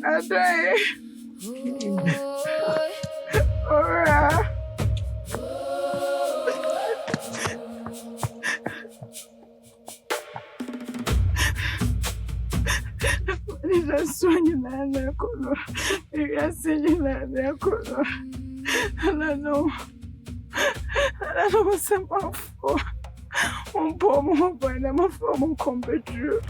Adai. Ora. Sonho na colo. Eu assim na colo. Ela não se mafou. Pomo vai na mafou competir.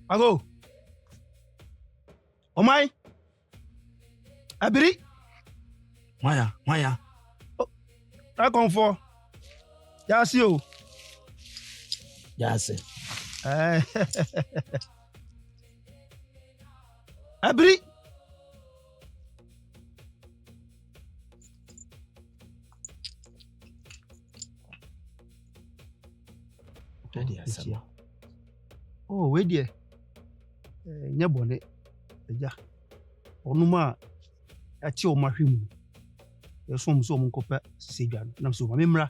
Ago. Omai. Abiri. Maya. Oh, I come for. Yes, you. Yes. Abiri. Oh, wait there. Nyabone Agya onuma ati o mahwemu yeso mso mo nkopa sedwa na so ma memra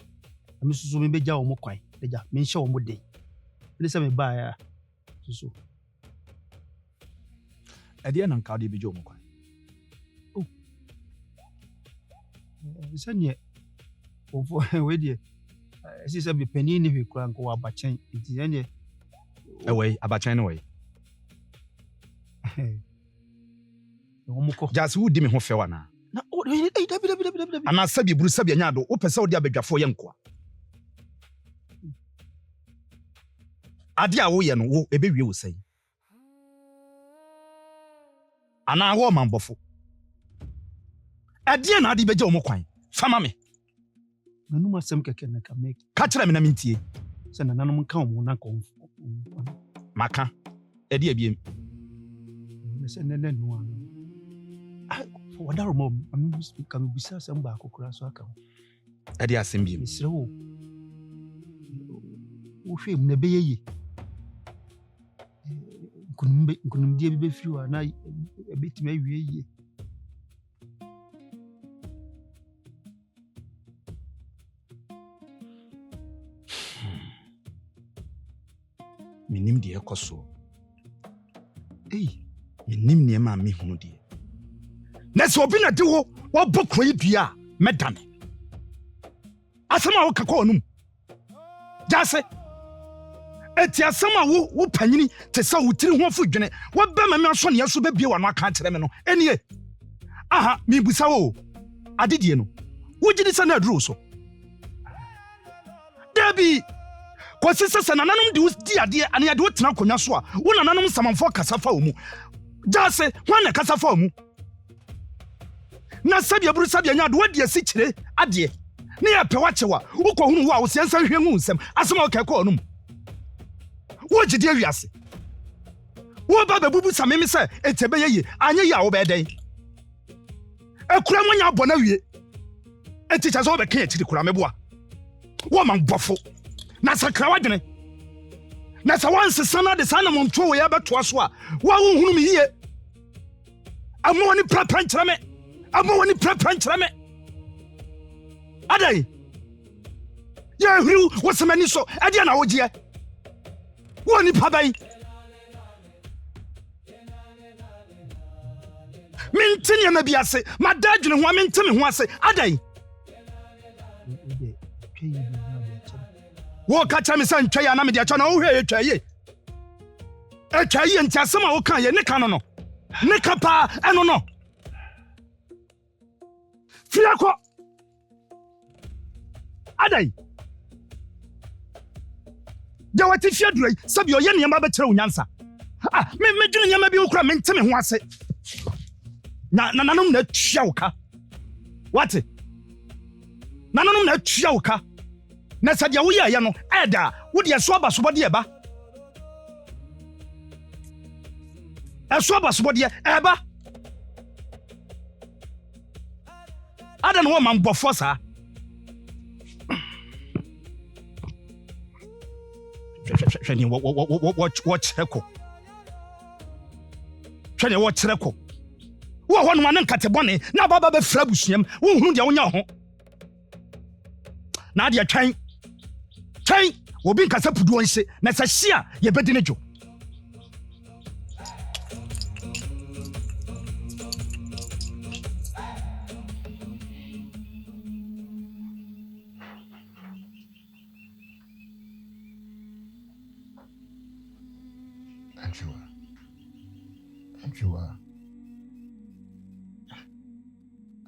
na mesusu me beja o mo kwan Agya me nhye o mo den ne se me ba ya susu ade na nka de beja o mo kwan oh sanye ofo we die esi se be pani ni hwe kura nko abachen nti sanye ewe abachen no we Just who did me ho wana. Na o ana sabi buru sabi anya do o pese o de abadwafo ye nkoa. Ade a wo ye no wo ebewie wo sai. Ana wo manbofo. Ade na ade beje o mo kwan. Fama me. Nanu asem keke na ka make. Ka kire me na mentie. Se na nanu nka o mo na ko. Maka. Ade abiem. Se nene no an. For what are mom, I mean speak can be some back or so account. Ade asem biem. Misro. O shame ne be ye. Kunum die be firi wa na e bit me wie ye. Minim de ekoso. Minim ne ma me hunu de. Na so obi na de wo bokro yi dua medane. Asema wo kakọ onum. Jase. Eti asema wo panyini te sa wo tiri ho afu dwene. Wo ba ma me aso ne yaso be bie wa no aka kire me no. Enie. Aha, mi busa wo. Adedie no. Wo gidi sa na aduro so. Dabi. Kwasi sese nananom de wo di ade ane ade wo tena konwa so a wo nananom samanfo kasa fa wo mu. Jase, wana kasa fa wo mu. Na sabia buru sabia nya de wo de asi kire ade. Ne ya pe wachewa, wo ko hunu wo a wo siansa hwehwu nsem. Asema wo ka ko onum. Wo gidi awiase. Wo ba bebubu samemi se etebe ye anye ya wo be den. Ekura monya abona wie. Eticha so be kan etiri kura meboa. Wo man bofo. Na sakra wadene. Na sa wanse sana de sana monto we ya beto aso a wa hunu mi yie. Amo woni prapra nkyere me. Amo woni prapra nkyere me. Adai. Ya huru wosemani so ade na wogie. Woni pabai. Mentini ma biase, madadwene ho mentimi ho ase. Adai. Wo ka cha me san twa ya na me dia cha na wo hwe twa ye. Twa ye nti asema wo kan ye ne ka no. Ne ka pa eno no. Fiako. Adai. Jawati fiadure sabi oye niyama betre onyansa. Ah, me dwene niyama bi okura me nteme ho ase. Na nanom na atwa woka. What? Nanom na atwa woka. Na sadia wo ye no eda wo de so abasobode eba. Eso abasobode eba. Ada no man bofo sa. Shani watch heko. Shani watch heko. Wo ho no an nkate bone na baba be fra busuam wo hunu dia wonya ho. Na dia twen obi nkasa pudu onse na sa hia ye bedi ne dwo. Akua.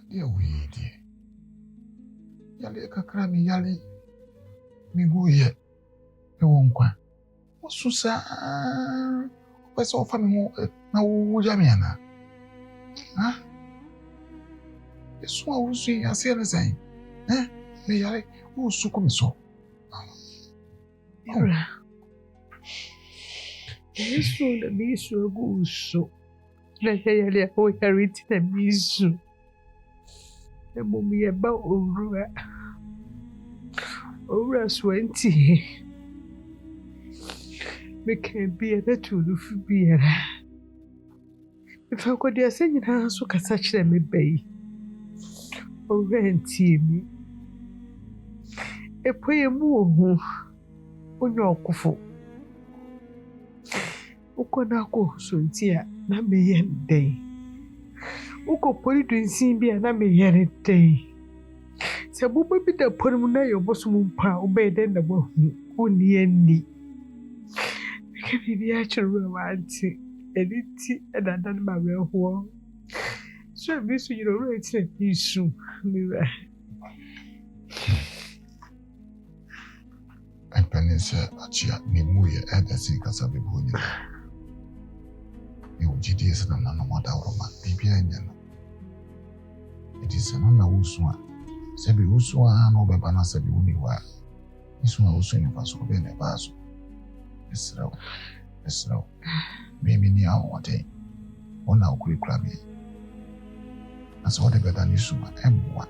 Dear we dear. Yale kakra mi yale. Mi go ye. E won kwa. Osusa. Pese ofa mi ho na wo jami ana. Ha? Eso a usu ase na sai. Me yale wo su ko mi so. Ora. Isso na miso gusto. Na yale o yariti na miso. E mo mi eba owura. Owura 20. Me can be a to the fear. If I could send you now, so can such them a bay. Owura and me. A poem moo. Onyo kufu. Uko na ko so ntia na me yen day. Uko pori dunsin bia na me yen day. Se bubu bi da pori mu na yo boso mu pa obey den na bo uni eni. Ke bi ya churu wa anti editi edadan ma we ho. So bi so you know right issue me wa. Penisa achia ni muye edasi kasabe bonye. Ni ujidi esa na mada oroma bibia nyano. It is na uswa. Sebi uswa no beba na sebi uniwa. Iswa uswa ni faso be ne baso. Esra. Mimi ni awo wate. Ona okuri krabi. Asa wade beda ni suma emwa.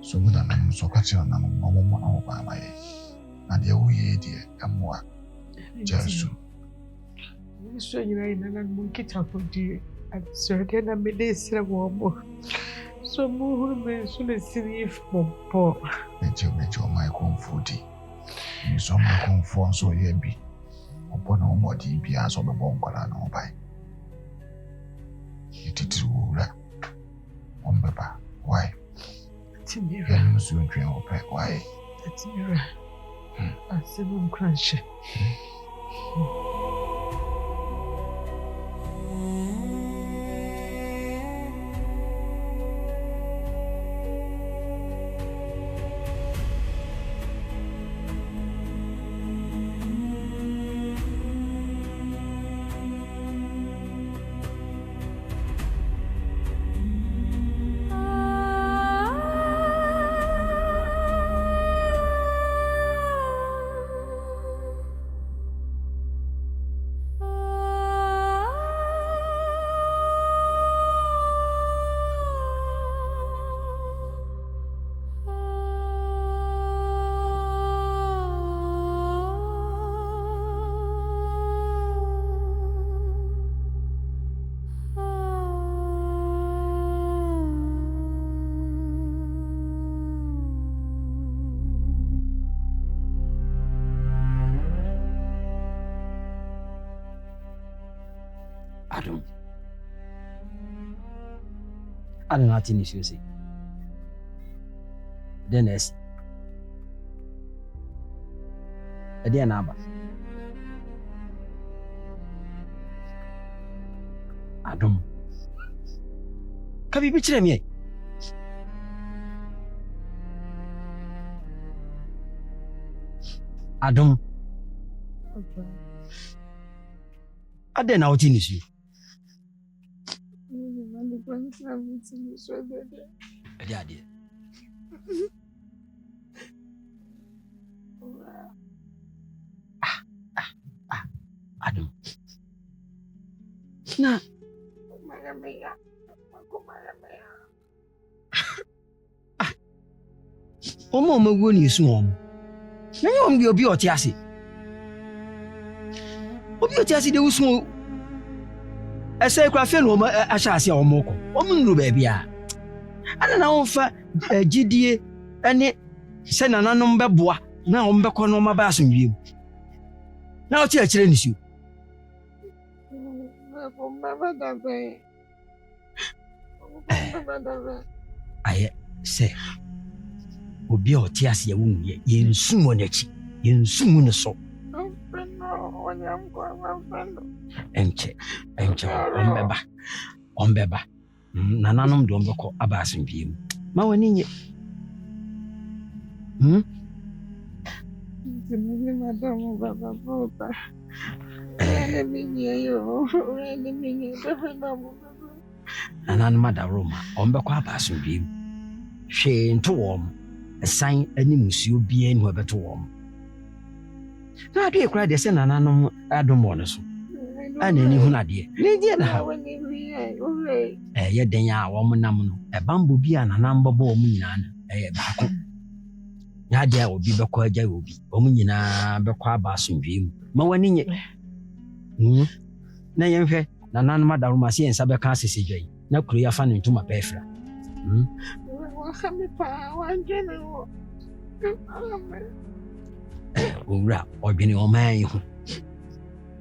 So good and I'm so catching on no more by my and the way dear and more. Just so you know, and monkey tap for dear. And certain I made this warm. So more soon as see if poor. Let you my comfort. You saw my comfort so ye be. Upon no more DPS of the bongola no by. It is ruler. Why? Timira. Soon train or pack. Why? That's Mira. I said, "Won't crunch." Adam. I don't know what you say. Then yes. Dia naba. Adam. Ka bibi kyerɛ me. Adom. Ade na wote nisu. Ade. Adom. Na Omo magu ni su om. Na yom bi obi oti ase. Obi oti ase de usu. Ese kwa fe no ahya ase omo ko. Omo nuru ba bia. Ana na wonfa gidie ene se nananom beboa na om bekọ no ma ba asomdwiem. Na oti akire ni su. Aye se obi oti ase ya wonu ye yensum onachi yensum ne so enche ombeba nananom de ombekọ aba asomdwiem ma woni nye Ni madam baba baba. Ene minye yo. Ene minye baba. nananom adaroma ombekọ aba asomdwiem hwe nto wom esan ani musuo bia ni obeto wom na ade ekura de se nananom adomo ne so ana ni hunu ade ne die na ha ye den ya wom nam no ebambo bia nanamba bo wom nyina na baako ya de obi bekọ agya obi wom nyina bekọ aba asomdwiem ma wani nye na yemhwe nananom adaroma se ensa beka asese dwai na kuru ya fa ne ntuma pefra Owura odwene oman ho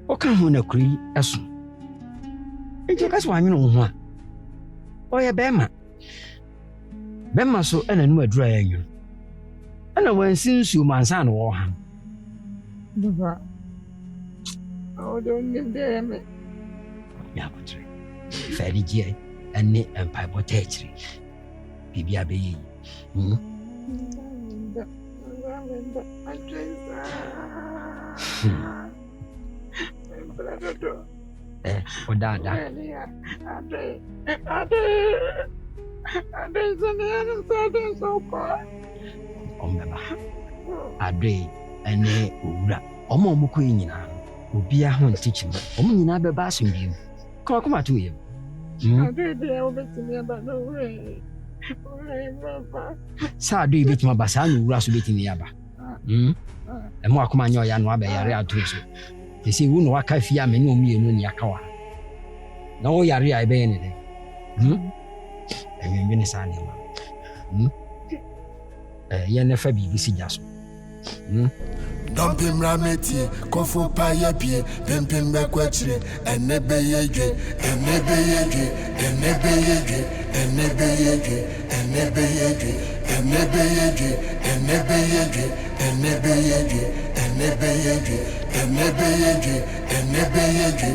oka ho na kuri eso enje ka so anwene ho a oye bema so ana nu adura ya nyu ana wansinsu mansa na wo ha Baba don't live there me ya potre feri je ene empire botechri bibia be yi Odada. Ombeba. Ade ene owura. Omo omukọ nyina. Obi a ho ntichi. Omo nyina beba asomdwiem. Kuma to yem. Ade de obetimi aba no we. Baba. Sa ade betimi aba sa no owura so betimi aba. Emo akoma nya oya no aba yare atoso. Ese wu no waka fia me no mienu ni aka wa. Na o yare ai be ne de. Enwe ne sa ne ma. Ye ne fa bibi si jaso. Dumping rameti, kofu paye pie, pimpin bekwechire, enebe yeje, enebe yeje, enebe yeje, enebe yeje, enebe yeje, enebe yeje, enebe yeje, enebe yeje, enebe yeje, enebe yeje, enebe yeje,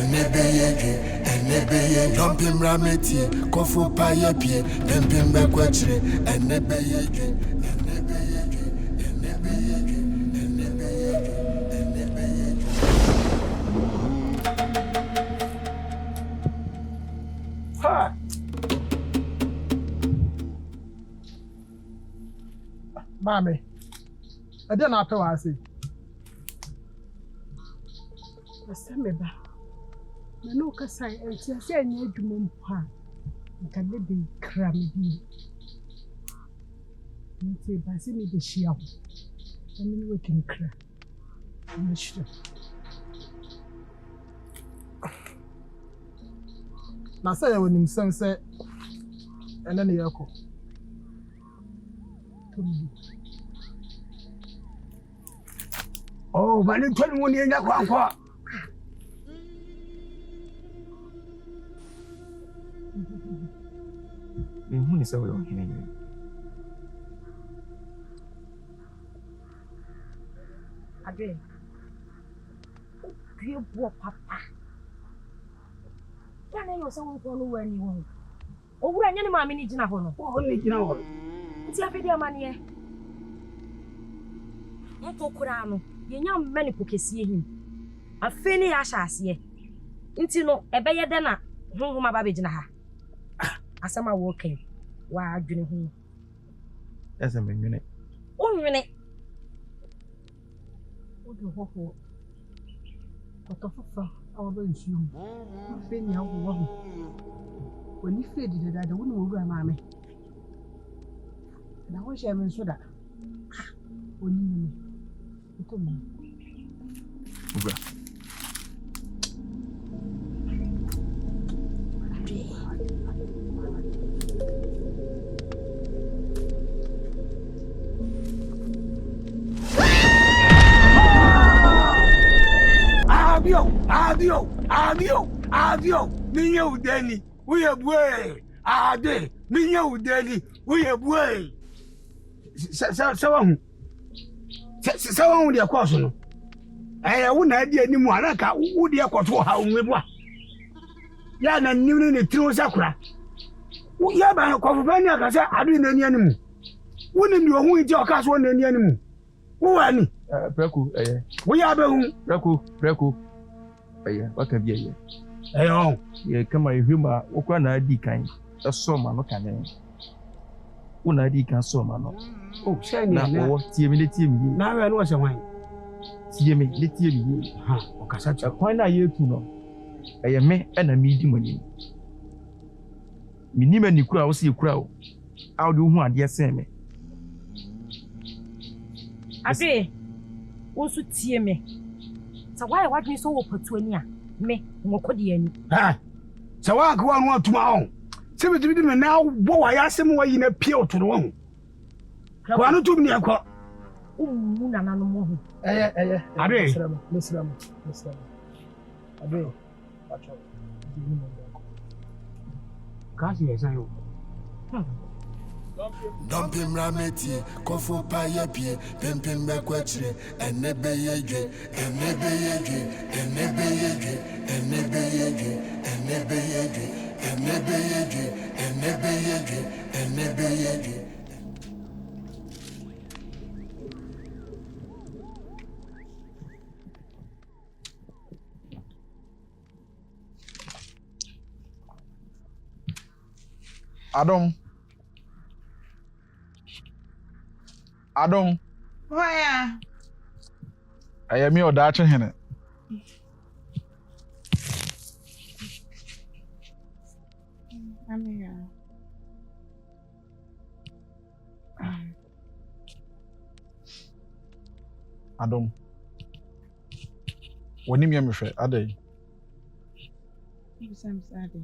enebe yeje, enebe yeje. Dumping rameti, kofu paye pie, pimpin bekwechire, enebe yeje, enebe yeje, enebe yeje. Mami, I don't know what I say. Asemeba. Na no kasa enti ase anya adwuma mpa. Nka ne de kra me bi. Nti ba se me de hia ho. Na me we kin kra. Na shira. Na say ya wonim sem se ene ne yako. Oh, mani twani woni enya kwa. Ni sawa yo hine. Agya. Bio papa. Yana yo sawo ko no wani won. Owura nya ne maame ni gina ho no. O ni gina ho. Nti afedi amane nko kura no yenya mmane pokesie him. Afeni ya hyase. Nti no ebeye de na honhoma ba be gina ha. Asama wo kan. Wa adwene ho. Ese menwene. Onwene. Odo ho. Otofofa awo ba nsuo. Afeni awo wo. Oni fedi de dada wo no owura maame. Na wo hye me nso da. Oni ni. Ito mo. Owura. Adio, minye udeni, uye bwe. Ade, minye udeni, uye bwe. Sawa hu de kwa so no. Wo na ade ani mu anaka wo de akoto ha onwebwa. Ya na nimu ne tiro sakura. Wo ya ba kwa fani aka se adu na ni animu. Wo ne mi ohun ije oka so na ni animu. Wo wa ni. Preku Wo ya ba hu. Preku. Waka bi eye. Ye kama ehwema okwa na adi kan. Esoma no kan. Wo na adi kan soma no. Oh, shey ni na wo tie mi ye. Na we no se wan. Tie mi le tie mi ye. Ha, o kasa cha. Kwan na ye tu no. Eye me na mi di mani. Mi ni mani kura wo se kura wo. A wo de hu ade sen me. Ade, wo su tie me. Sa why wadni so wo patu ani a me ngokodi ani. Ha. Sa wa akwa no atuma ho. Se bi di me na wo wa ya asem wa yi na pie otoro ho. Kwa no tum ni akọ. Mu na nanu mo ho. Ade. Mesram. Ade. Acho. Di mo ko. Kasi esa yo. Dumping rameti, kofo paye pie, pimpin bekwechre, enebe yedwe, enebe yedwe, enebe yedwe, enebe yedwe, enebe yedwe, enebe yedwe, enebe yedwe, enebe yedwe. Adom. Waya. Ayami odache hene. Amiga. Adom. Woni mi amhwe adai. Sam Sade.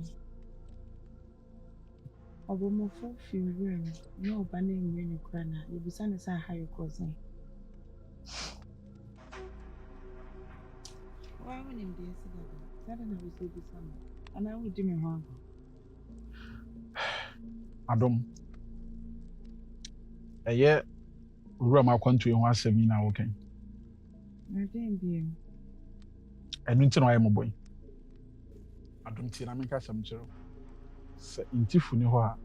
Obomofo fiwere no bana enwe ne kura na yebisa ne sa ha yokozin. Why when him dey say that na we say this one. And I will do me wrong. Adom. Eye owura ma kwantu e ho asemi na wo kan. Na dem bi. Enu nti na aye moboy. Adom ti na menka sam kiro. Se intifu ni ho a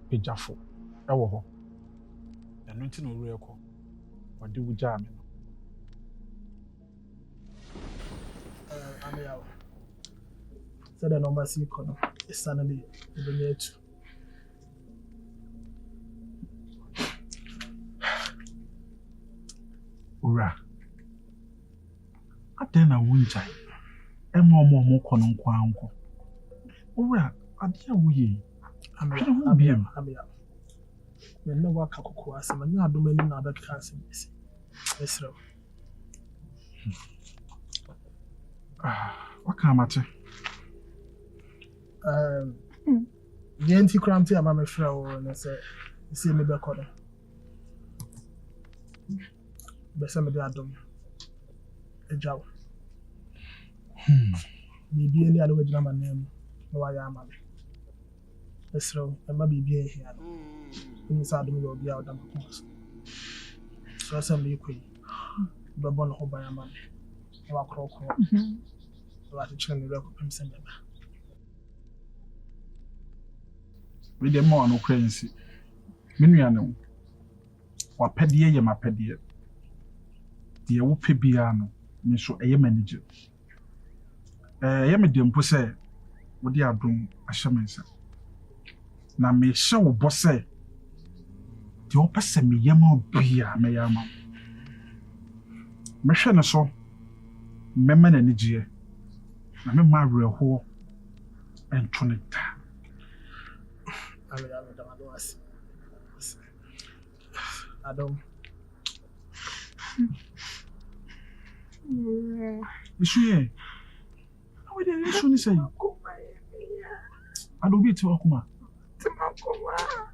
pejafo ewo ho. Enu nti na owura ekọ. Ode wuja me no. Amiyawa. So the number C kono is suddenly the two. Ura. Atena wunjai. Emo kono nkwa anko. Ura, adia wuye. Amiyawa. Me no waka kokko asema nya adomani na abeka asem isi. Esra. Waka amate. Yenti kramti ama me fra wo na se isi me be kono. Besa me de adom. Ejaw. Bibi ni alo wajina manem no wa ya ama me. Esra e ma bibi e hia no. Ni sa adom yo bia odam ko. So asem le kwi. Be bon ho ba ya ama me. Wa krokro. So ati chene le ko pemse me ba. We dem ma no kransi. Me nua ne wo. Wapɛdeɛ yɛ mapɛdeɛ. Deɛ wopɛ bia no, me so ɛyɛ manager. Yɛ me dem po sɛ wo de adom ahyɛ me nsa. Na me hyɛ wo bɔ sɛ deɛ wopɛ sɛ meyɛ ma bia mɛyɛ ama. Mehwɛ ne so mɛma n'anigyeɛ. Na mɛma awerɛhoɔ ɛnto ne da. Adam. Isuye. How did you show me say? Adam be to Akuma.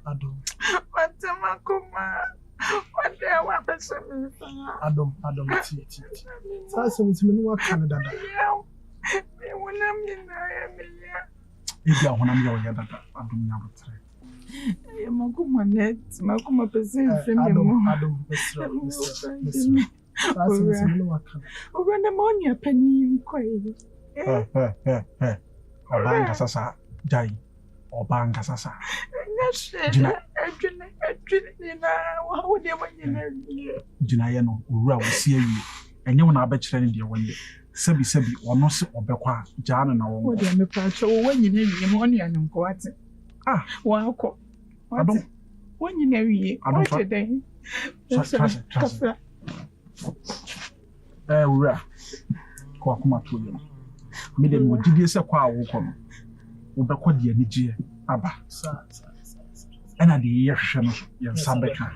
Adam. What there were person. Adam, ti. Sasa mtimi no Canada. Me wona me na ya me ya. Ebi ahona me ya dada. Adam nya botre. Ya makuma net, makuma person femi mo. Adam, Mr. Sasa mtimi no Canada. Oganda monya pani nkoi. Obanga sasa jai. Obanga sasa. Jina na wo de wanyina wie. Jina ye no owura wo sie wie. Enye wo na abɛkyerɛ ne deɛ wɔyɛ. Sabi ɔno se ɔbɛkɔ a gyaa no na wɔn. Wo de me paatwa wo wanyina wie mo ɔne anonko wate. Wakɔ. Adom. Wanyina wie. Ɔte den. Trust. Owura. Kɔ akoma to yɛ. Me de mo gidie sɛ kɔ a wo kɔ no. Wo bɛkɔ de anigye aba. Ɛna de yɛhwehwɛ no yɛnsa bɛka.